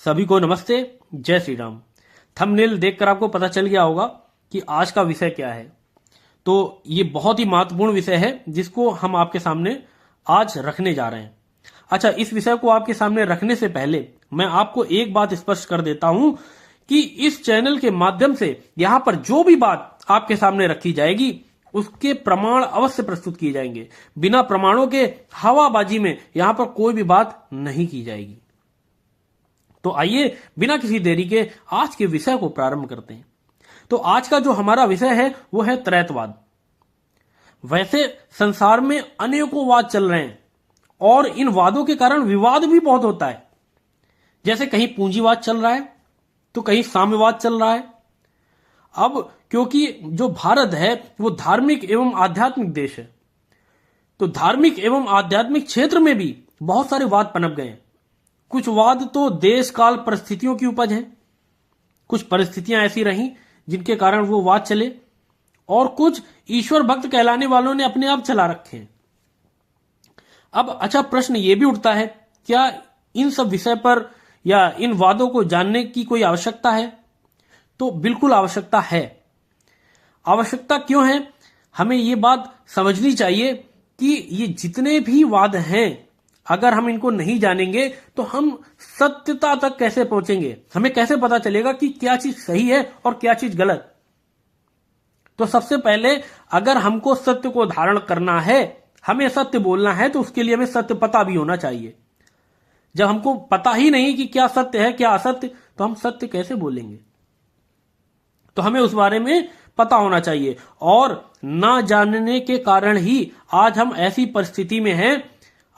सभी को नमस्ते, जय श्री राम। थंबनेल देखकर आपको पता चल गया होगा कि आज का विषय क्या है। तो ये बहुत ही महत्वपूर्ण विषय है जिसको हम आपके सामने आज रखने जा रहे हैं। अच्छा, इस विषय को आपके सामने रखने से पहले मैं आपको एक बात स्पष्ट कर देता हूं कि इस चैनल के माध्यम से यहां पर जो भी बात आपके सामने रखी जाएगी उसके प्रमाण अवश्य प्रस्तुत किए जाएंगे। बिना प्रमाणों के हवाबाजी में यहां पर कोई भी बात नहीं की जाएगी। तो आइए बिना किसी देरी के आज के विषय को प्रारंभ करते हैं। तो आज का जो हमारा विषय है वो है त्रैतवाद। वैसे संसार में अनेकों वाद चल रहे हैं और इन वादों के कारण विवाद भी बहुत होता है। जैसे कहीं पूंजीवाद चल रहा है तो कहीं साम्यवाद चल रहा है। अब क्योंकि जो भारत है वो धार्मिक एवं आध्यात्मिक देश है, तो धार्मिक एवं आध्यात्मिक क्षेत्र में भी बहुत सारे वाद पनप गए हैं। कुछ वाद तो देश काल परिस्थितियों की उपज है, कुछ परिस्थितियां ऐसी रहीं जिनके कारण वो वाद चले, और कुछ ईश्वर भक्त कहलाने वालों ने अपने आप चला रखे हैं। अब अच्छा, प्रश्न ये भी उठता है, क्या इन सब विषय पर या इन वादों को जानने की कोई आवश्यकता है? तो बिल्कुल आवश्यकता है। आवश्यकता क्यों है? हमें ये बात समझनी चाहिए कि ये जितने भी वाद हैं, अगर हम इनको नहीं जानेंगे तो हम सत्यता तक कैसे पहुंचेंगे? हमें कैसे पता चलेगा कि क्या चीज सही है और क्या चीज गलत? तो सबसे पहले अगर हमको सत्य को धारण करना है, हमें सत्य बोलना है, तो उसके लिए हमें सत्य पता भी होना चाहिए। जब हमको पता ही नहीं कि क्या सत्य है क्या असत्य, तो हम सत्य कैसे बोलेंगे? तो हमें उस बारे में पता होना चाहिए, और ना जानने के कारण ही आज हम ऐसी परिस्थिति में हैं।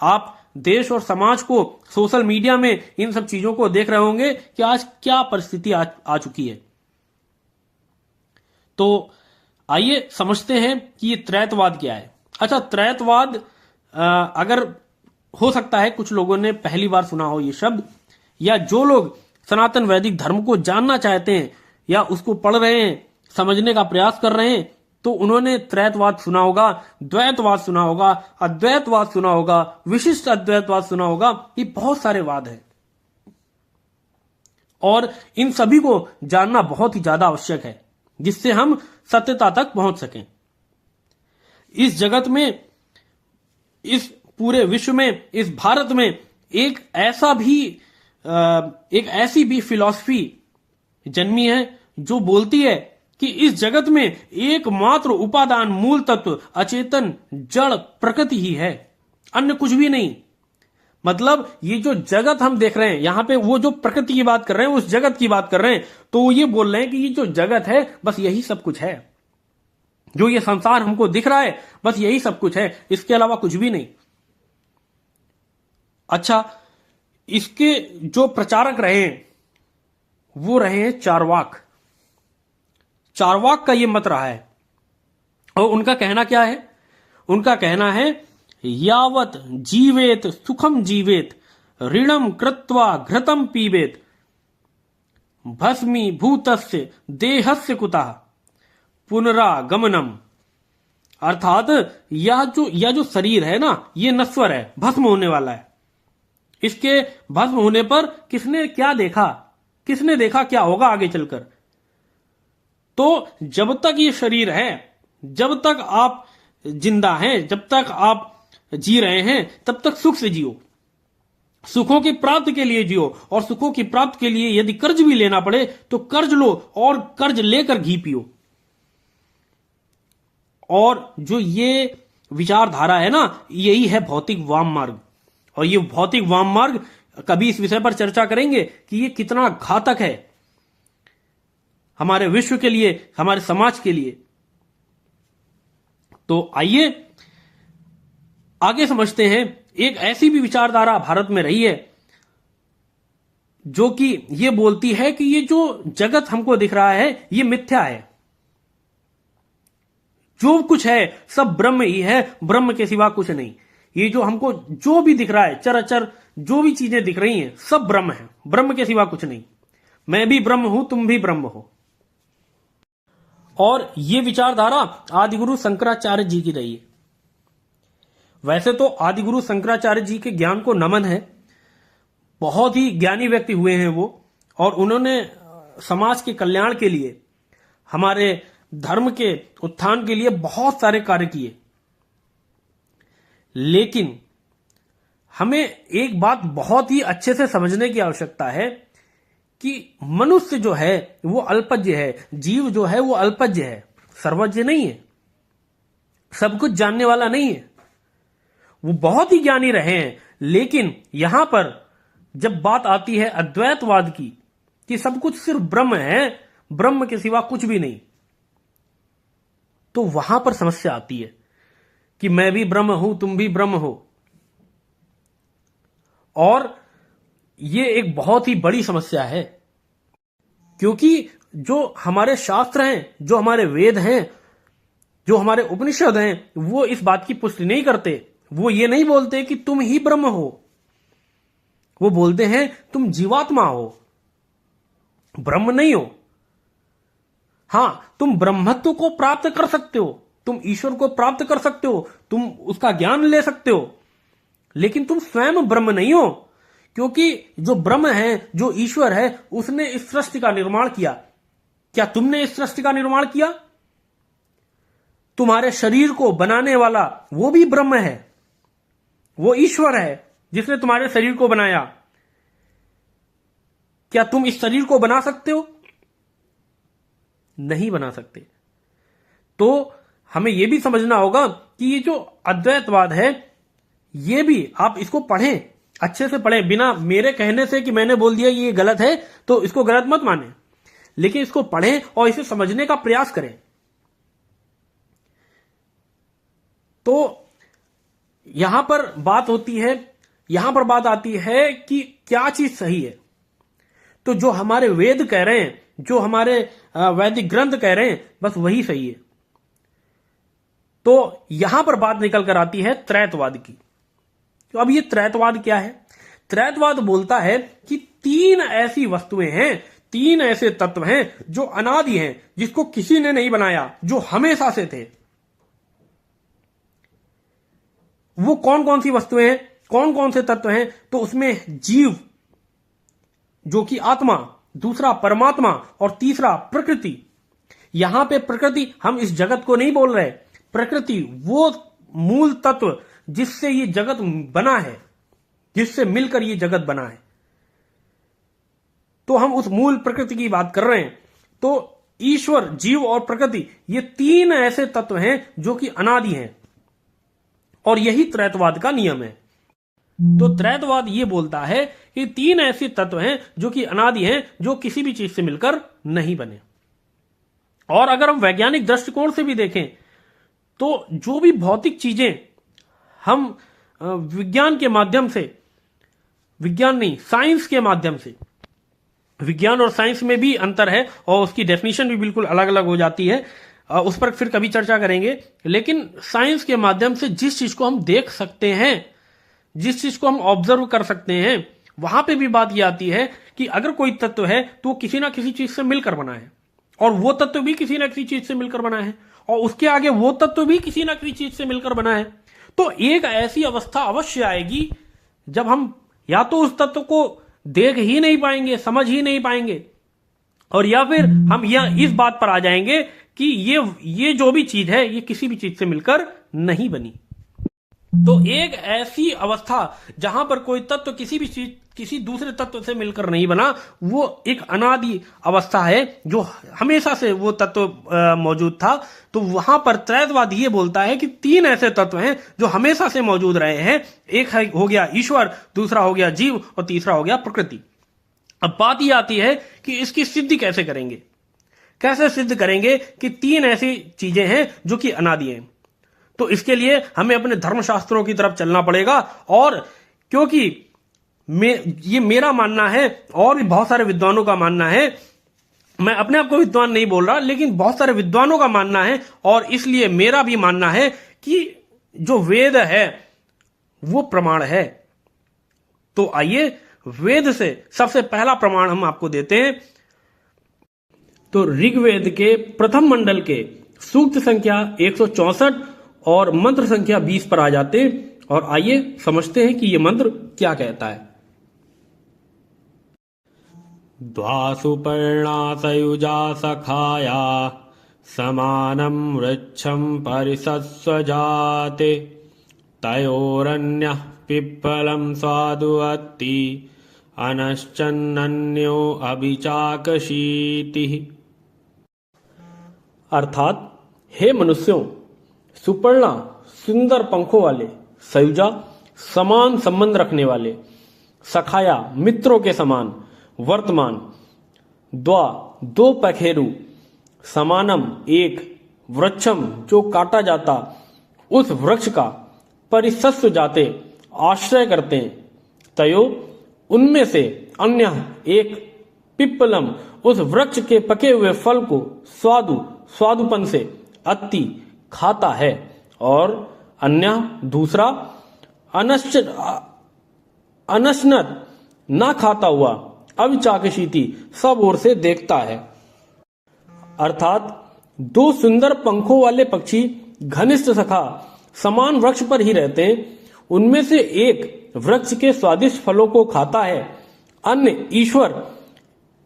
आप देश और समाज को सोशल मीडिया में इन सब चीजों को देख रहे होंगे कि आज क्या परिस्थिति आ चुकी है। तो आइए समझते हैं कि ये त्रैतवाद क्या है। अच्छा, त्रैतवाद अगर हो सकता है कुछ लोगों ने पहली बार सुना हो ये शब्द, या जो लोग सनातन वैदिक धर्म को जानना चाहते हैं या उसको पढ़ रहे हैं, समझने का प्रयास कर रहे हैं, तो उन्होंने त्रैतवाद सुना होगा, द्वैतवाद सुना होगा, अद्वैतवाद सुना होगा, विशिष्ट अद्वैतवाद सुना होगा। ये बहुत सारे वाद हैं और इन सभी को जानना बहुत ही ज्यादा आवश्यक है, जिससे हम सत्यता तक पहुंच सकें। इस जगत में, इस पूरे विश्व में, इस भारत में एक ऐसी भी फिलॉसफी जन्मी है जो बोलती है कि इस जगत में एकमात्र उपादान मूल तत्व अचेतन जड़ प्रकृति ही है, अन्य कुछ भी नहीं। मतलब ये जो जगत हम देख रहे हैं, यहां पे वो जो प्रकृति की बात कर रहे हैं, उस जगत की बात कर रहे हैं, तो वो ये बोल रहे हैं कि ये जो जगत है बस यही सब कुछ है। जो ये संसार हमको दिख रहा है बस यही सब कुछ है, इसके अलावा कुछ भी नहीं। अच्छा, इसके जो प्रचारक रहे हैं वो रहे हैं चारवाक। चारवाक का ये मत रहा है, और उनका कहना क्या है? उनका कहना है, यावत जीवेत सुखम जीवेत ऋणम कृत्वा घृतम पीवेत भस्मी भूतस्य देहस्य कुतः पुनरागमनम। अर्थात यह जो शरीर है ना, ये नश्वर है, भस्म होने वाला है। इसके भस्म होने पर किसने क्या देखा? किसने देखा क्या होगा आगे चलकर? तो जब तक ये शरीर है, जब तक आप जिंदा हैं, जब तक आप जी रहे हैं, तब तक सुख से जियो, सुखों की प्राप्ति के लिए जियो, और सुखों की प्राप्ति के लिए यदि कर्ज भी लेना पड़े तो कर्ज लो, और कर्ज लेकर घी पियो। और जो ये विचारधारा है ना, यही है भौतिक वाम मार्ग। और ये भौतिक वाम मार्ग, कभी इस विषय पर चर्चा करेंगे कि ये कितना घातक है हमारे विश्व के लिए, हमारे समाज के लिए। तो आइए आगे समझते हैं। एक ऐसी भी विचारधारा भारत में रही है जो कि ये बोलती है कि ये जो जगत हमको दिख रहा है ये मिथ्या है, जो कुछ है सब ब्रह्म ही है, ब्रह्म के सिवा कुछ नहीं। ये जो हमको जो भी दिख रहा है, चराचर जो भी चीजें दिख रही हैं, सब ब्रह्म है, ब्रह्म के सिवा कुछ नहीं। मैं भी ब्रह्म हूं, तुम भी ब्रह्म हो। और ये विचारधारा आदिगुरु शंकराचार्य जी की रही है। वैसे तो आदिगुरु शंकराचार्य जी के ज्ञान को नमन है, बहुत ही ज्ञानी व्यक्ति हुए हैं वो, और उन्होंने समाज के कल्याण के लिए, हमारे धर्म के उत्थान के लिए बहुत सारे कार्य किए। लेकिन हमें एक बात बहुत ही अच्छे से समझने की आवश्यकता है कि मनुष्य जो है वो अल्पज्य है, जीव जो है वो अल्पज्य है, सर्वज्ञ नहीं है, सब कुछ जानने वाला नहीं है। वो बहुत ही ज्ञानी रहे हैं, लेकिन यहां पर जब बात आती है अद्वैतवाद की, कि सब कुछ सिर्फ ब्रह्म है, ब्रह्म के सिवा कुछ भी नहीं, तो वहां पर समस्या आती है कि मैं भी ब्रह्म हूं, तुम भी ब्रह्म हो। और ये एक बहुत ही बड़ी समस्या है, क्योंकि जो हमारे शास्त्र हैं, जो हमारे वेद हैं, जो हमारे उपनिषद हैं, वो इस बात की पुष्टि नहीं करते। वो ये नहीं बोलते कि तुम ही ब्रह्म हो, वो बोलते हैं तुम जीवात्मा हो, ब्रह्म नहीं हो। हां, तुम ब्रह्मत्व को प्राप्त कर सकते हो, तुम ईश्वर को प्राप्त कर सकते हो, तुम उसका ज्ञान ले सकते हो, लेकिन तुम स्वयं ब्रह्म नहीं हो। क्योंकि जो ब्रह्म है, जो ईश्वर है, उसने इस सृष्टि का निर्माण किया। क्या तुमने इस सृष्टि का निर्माण किया? तुम्हारे शरीर को बनाने वाला वो भी ब्रह्म है, वो ईश्वर है जिसने तुम्हारे शरीर को बनाया। क्या तुम इस शरीर को बना सकते हो? नहीं बना सकते। तो हमें यह भी समझना होगा कि ये जो अद्वैतवाद है, ये भी आप इसको पढ़ें, अच्छे से पढ़ें, बिना मेरे कहने से कि मैंने बोल दिया ये गलत है तो इसको गलत मत माने, लेकिन इसको पढ़ें और इसे समझने का प्रयास करें। तो यहां पर बात होती है, यहां पर बात आती है कि क्या चीज सही है। तो जो हमारे वेद कह रहे हैं, जो हमारे वैदिक ग्रंथ कह रहे हैं, बस वही सही है। तो यहां पर बात निकल कर आती है त्रैतवाद की। तो अब ये त्रैतवाद क्या है? त्रैतवाद बोलता है कि तीन ऐसी वस्तुएं हैं, तीन ऐसे तत्व हैं जो अनादि हैं, जिसको किसी ने नहीं बनाया, जो हमेशा से थे। वो कौन कौन सी वस्तुएं हैं, कौन कौन से तत्व हैं? तो उसमें जीव जो कि आत्मा, दूसरा परमात्मा, और तीसरा प्रकृति। यहां पे प्रकृति, हम इस जगत को नहीं बोल रहे, प्रकृति वो मूल तत्व जिससे ये जगत बना है, जिससे मिलकर ये जगत बना है। तो हम उस मूल प्रकृति की बात कर रहे हैं। तो ईश्वर, जीव और प्रकृति, ये तीन ऐसे तत्व हैं जो कि अनादि हैं, और यही त्रैतवाद का नियम है। तो त्रैतवाद ये बोलता है कि तीन ऐसे तत्व हैं जो कि अनादि हैं, जो किसी भी चीज से मिलकर नहीं बने। और अगर हम वैज्ञानिक दृष्टिकोण से भी देखें, तो जो भी भौतिक चीजें हम विज्ञान के माध्यम से, विज्ञान नहीं, साइंस के माध्यम से, विज्ञान और साइंस में भी अंतर है और उसकी डेफिनेशन भी बिल्कुल अलग अलग हो जाती है, उस पर फिर कभी चर्चा करेंगे। लेकिन साइंस के माध्यम से जिस चीज को हम देख सकते हैं, जिस चीज को हम ऑब्जर्व कर सकते हैं, वहां पे भी बात यह आती है कि अगर कोई तत्व है तो वो किसी ना किसी चीज से मिलकर बना है, और वो तत्व भी किसी ना किसी चीज से मिलकर बना है, और उसके आगे वो तत्व भी किसी ना किसी चीज से मिलकर बना है। तो एक ऐसी अवस्था अवश्य आएगी जब हम या तो उस तत्व को देख ही नहीं पाएंगे, समझ ही नहीं पाएंगे, और या फिर हम यह इस बात पर आ जाएंगे कि ये जो भी चीज है, ये किसी भी चीज से मिलकर नहीं बनी। तो एक ऐसी अवस्था जहां पर कोई तत्व किसी भी चीज, किसी दूसरे तत्व से मिलकर नहीं बना, वो एक अनादि अवस्था है, जो हमेशा से वो तत्व मौजूद था। तो वहां पर त्रैतवाद ये बोलता है कि तीन ऐसे तत्व हैं जो हमेशा से मौजूद रहे हैं। एक हो गया ईश्वर, दूसरा हो गया जीव, और तीसरा हो गया प्रकृति। अब बात यह आती है कि इसकी सिद्धि कैसे करेंगे, कैसे सिद्ध करेंगे कि तीन ऐसी चीजें हैं जो कि अनादि हैं। तो इसके लिए हमें अपने धर्मशास्त्रों की तरफ चलना पड़ेगा, और क्योंकि ये मेरा मानना है और भी बहुत सारे विद्वानों का मानना है, मैं अपने आप को विद्वान नहीं बोल रहा, लेकिन बहुत सारे विद्वानों का मानना है, और इसलिए मेरा भी मानना है कि जो वेद है वो प्रमाण है। तो आइए वेद से सबसे पहला प्रमाण हम आपको देते हैं। तो ऋग्वेद के प्रथम मंडल के सूक्त संख्या 164 और मंत्र संख्या 20 पर आ जाते हैं, और आइए समझते हैं कि यह मंत्र क्या कहता है। द्वासुपर्णा सयुजा सखाया समानं वृक्षं परिसस्वजाते तयोरन्यः पिप्पलं स्वादुवत्ति अनश्चन्नन्यो अभिचाकशीतिः। अर्थात, हे मनुष्यों, सुपर्णा सुंदर पंखों वाले, सयुजा समान संबंध रखने वाले, सखाया मित्रों के समान, वर्तमान, द्वा दो पखेरु, समानम एक, वृक्षम जो काटा जाता, उस वृक्ष का, परिसस्व जाते आश्रय करते हैं, तयो उनमें से, अन्य एक, पिप्पलम उस वृक्ष के पके हुए फल को, स्वादुपन से, अति खाता है, और अन्य दूसरा, अनश्नत ना खाता हुआ, अविचाकशीति सब ओर से देखता है। अर्थात दो सुंदर पंखों वाले पक्षी घनिष्ठ सखा समान वृक्ष पर ही रहते हैं। उनमें से एक वृक्ष के स्वादिष्ट फलों को खाता है, अन्य ईश्वर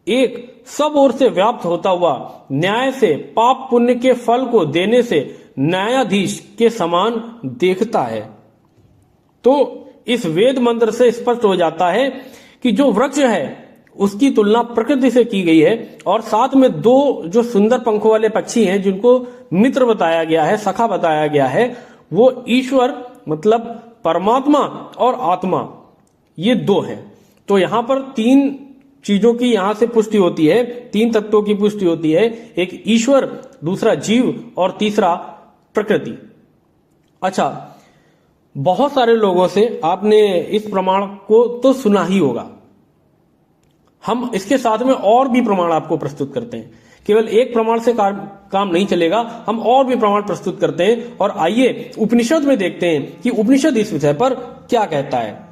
एक सब ओर से व्याप्त होता हुआ न्याय से पाप पुण्य के फल को देने से न्यायाधीश के समान देखता है। तो इस वेद मंत्र से स्पष्ट हो जाता है कि जो वृक्ष है उसकी तुलना प्रकृति से की गई है, और साथ में दो जो सुंदर पंखों वाले पक्षी हैं जिनको मित्र बताया गया है, सखा बताया गया है, वो ईश्वर मतलब परमात्मा और आत्मा, ये दो हैं। तो यहां पर तीन चीजों की यहां से पुष्टि होती है, तीन तत्वों की पुष्टि होती है, एक ईश्वर, दूसरा जीव और तीसरा प्रकृति। अच्छा, बहुत सारे लोगों से आपने इस प्रमाण को तो सुना ही होगा। हम इसके साथ में और भी प्रमाण आपको प्रस्तुत करते हैं। केवल एक प्रमाण से काम नहीं चलेगा, हम और भी प्रमाण प्रस्तुत करते हैं। और आइए उपनिषद में देखते हैं कि उपनिषद इस विषय पर क्या कहता है।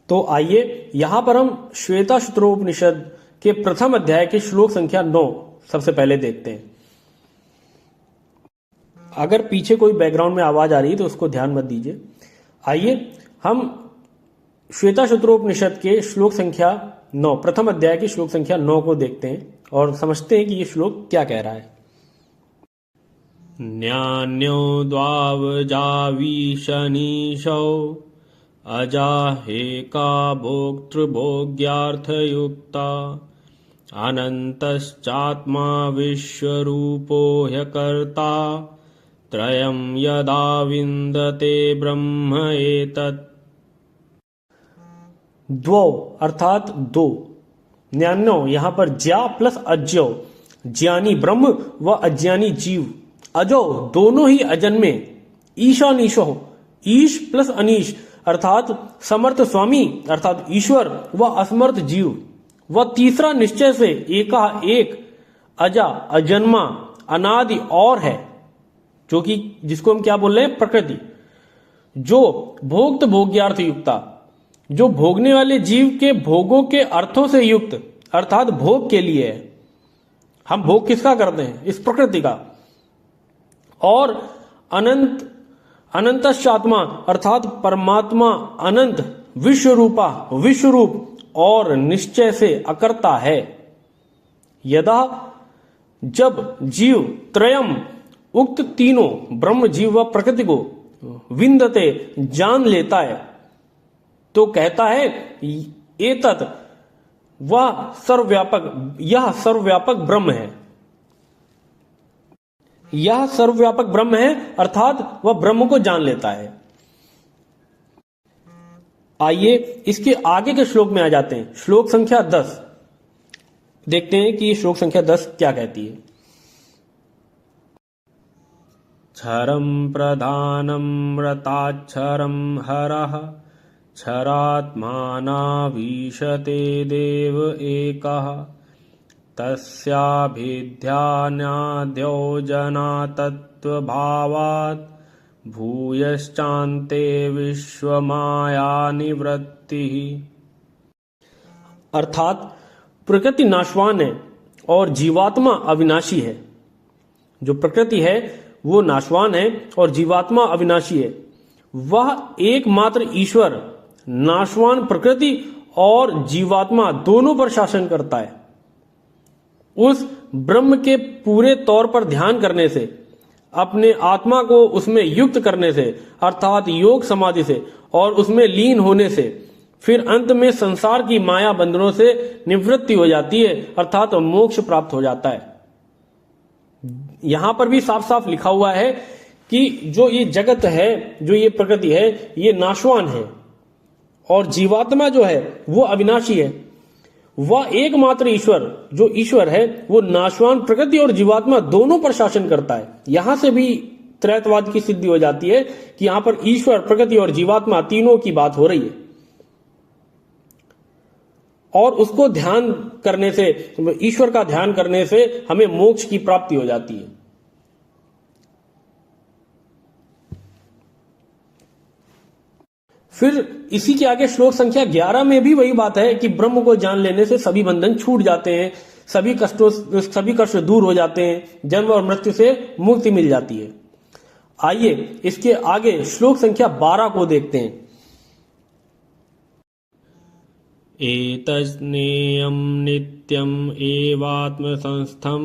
तो आइए यहां पर हम श्वेताश्वतरोपनिषद के प्रथम अध्याय के श्लोक संख्या 9 सबसे पहले देखते हैं। अगर पीछे कोई बैकग्राउंड में आवाज आ रही है तो उसको ध्यान मत दीजिए। आइए हम श्वेताश्वतरोपनिषद के श्लोक संख्या 9, प्रथम अध्याय की श्लोक संख्या 9 को देखते हैं और समझते हैं कि ये श्लोक क्या कह रहा है। न्यान्यो द्वावजावीशनीशौ अजाहेका भोक्तृभोग्यार्थयुक्ता अनन्तश्चात्मा विश्वरूपो ह्यकर्ता त्रयं यदा विन्दते ब्रह्म एतत्। द्वौ अर्थात दो, न्यान्यो यहां पर ज्या प्लस अज्यो, ज्ञानी ब्रह्म व अज्ञानी जीव, अजो दोनों ही अजन्मे, ईशानीशो ईश प्लस अनीश अर्थात समर्थ स्वामी अर्थात ईश्वर व असमर्थ जीव, व तीसरा निश्चय से एका एक, अजा अजन्मा अनादि और है, जो कि जिसको हम क्या बोल रहे हैं, प्रकृति, जो भोक्त भोग्यार्थ युक्ता, जो भोगने वाले जीव के भोगों के अर्थों से युक्त अर्थात भोग के लिए है। हम भोग किसका करते हैं, इस प्रकृति का। और अनंत अनंतश्चात्मा अर्थात परमात्मा अनंत, विश्व रूपा विश्वरूप और निश्चय से अकर्ता है। यदा जब जीव त्रयम उक्त तीनों ब्रह्म जीव व प्रकृति को विन्दते जान लेता है, तो कहता है एतत् वह सर्वव्यापक, यह सर्वव्यापक ब्रह्म है, यह सर्वव्यापक ब्रह्म है अर्थात वह ब्रह्म को जान लेता है। आइए इसके आगे के श्लोक में आ जाते हैं। श्लोक संख्या 10 देखते हैं कि श्लोक संख्या 10 क्या कहती है। क्षरम प्रधानम रताक्षरम हरः क्षरात्मानाभीशते देव एकः तस्याभिध्यानाद्यो जना तत्त्वभावात् भूयश्चान्ते विश्वमाया निवृत्तिः। अर्थात प्रकृति नाशवान है और जीवात्मा अविनाशी है। जो प्रकृति है वो नाशवान है और जीवात्मा अविनाशी है। वह एकमात्र ईश्वर नाशवान प्रकृति और जीवात्मा दोनों पर शासन करता है। उस ब्रह्म के पूरे तौर पर ध्यान करने से, अपने आत्मा को उसमें युक्त करने से, अर्थात योग समाधि से और उसमें लीन होने से, फिर अंत में संसार की माया बंधनों से निवृत्ति हो जाती है, अर्थात मोक्ष प्राप्त हो जाता है। यहां पर भी साफ साफ लिखा हुआ है कि जो ये जगत है, जो ये प्रकृति है, ये नाशवान है और जीवात्मा जो है वो अविनाशी है। वह एकमात्र ईश्वर, जो ईश्वर है, वो नाशवान प्रकृति और जीवात्मा दोनों पर शासन करता है। यहां से भी त्रैतवाद की सिद्धि हो जाती है कि यहां पर ईश्वर, प्रकृति और जीवात्मा तीनों की बात हो रही है और उसको ध्यान करने से, ईश्वर का ध्यान करने से हमें मोक्ष की प्राप्ति हो जाती है। फिर इसी के आगे श्लोक संख्या 11 में भी वही बात है कि ब्रह्म को जान लेने से सभी बंधन छूट जाते हैं, सभी कष्ट दूर हो जाते हैं, जन्म और मृत्यु से मुक्ति मिल जाती है। आइए इसके आगे श्लोक संख्या 12 को देखते हैं। एतज्ज्ञेयं नित्यम् एवात्म संस्थं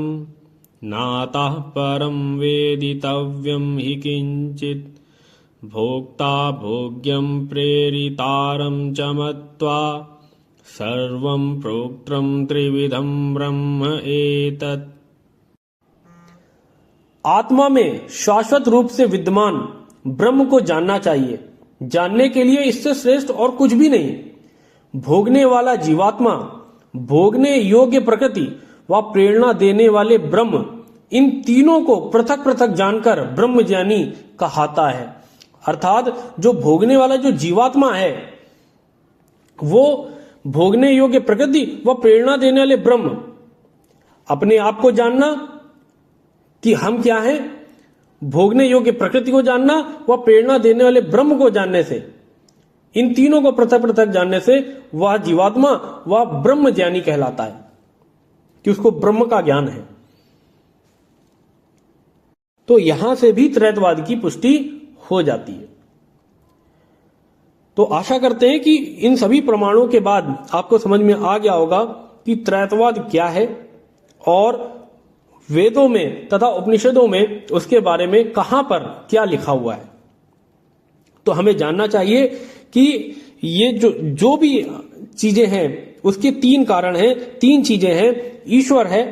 नातः परं वेदितव्यं हि किंचित् भोक्ता भोग्यं प्रेरितारं च मत्वा सर्वं प्रोक्तं त्रिविधं ब्रह्म एतत्। आत्मा में शाश्वत रूप से विद्यमान ब्रह्म को जानना चाहिए। जानने के लिए इससे श्रेष्ठ और कुछ भी नहीं। भोगने वाला जीवात्मा, भोगने योग्य प्रकृति व प्रेरणा देने वाले ब्रह्म, इन तीनों को पृथक पृथक जानकर ब्रह्म ज्ञानी कहाता है। अर्थात जो भोगने वाला जो जीवात्मा है, वो भोगने योग्य प्रकृति व प्रेरणा देने वाले ब्रह्म, अपने आप को जानना कि हम क्या हैं, भोगने योग्य प्रकृति को जानना व प्रेरणा देने वाले ब्रह्म को जानने से, इन तीनों को पृथक पृथक जानने से वह जीवात्मा वह ब्रह्म ज्ञानी कहलाता है कि उसको ब्रह्म का ज्ञान है। तो यहां से भी त्रैतवाद की पुष्टि हो जाती है। तो आशा करते हैं कि इन सभी प्रमाणों के बाद आपको समझ में आ गया होगा कि त्रैतवाद क्या है और वेदों में तथा उपनिषदों में उसके बारे में कहां पर क्या लिखा हुआ है। तो हमें जानना चाहिए कि ये जो भी चीजें हैं उसके तीन कारण हैं, तीन चीजें हैं, ईश्वर है,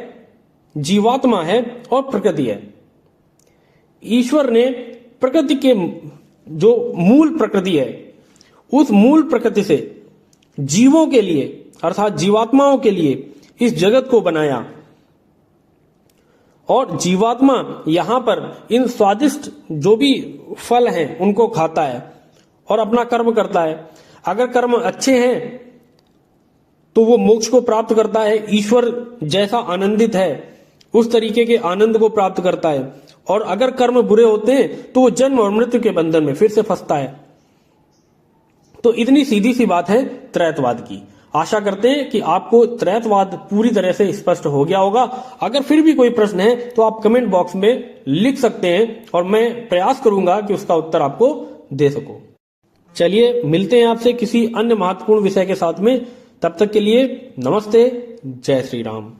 जीवात्मा है और प्रकृति है। ईश्वर ने प्रकृति के जो मूल प्रकृति है, उस मूल प्रकृति से जीवों के लिए अर्थात जीवात्माओं के लिए इस जगत को बनाया और जीवात्मा यहां पर इन स्वादिष्ट जो भी फल हैं उनको खाता है और अपना कर्म करता है। अगर कर्म अच्छे हैं तो वो मोक्ष को प्राप्त करता है, ईश्वर जैसा आनंदित है उस तरीके के आनंद को प्राप्त करता है, और अगर कर्म बुरे होते हैं तो वो जन्म और मृत्यु के बंधन में फिर से फंसता है। तो इतनी सीधी सी बात है त्रैतवाद की। आशा करते हैं कि आपको त्रैतवाद पूरी तरह से स्पष्ट हो गया होगा। अगर फिर भी कोई प्रश्न है तो आप कमेंट बॉक्स में लिख सकते हैं और मैं प्रयास करूंगा कि उसका उत्तर आपको दे सकूं। चलिए मिलते हैं आपसे किसी अन्य महत्वपूर्ण विषय के साथ में। तब तक के लिए नमस्ते, जय श्री राम।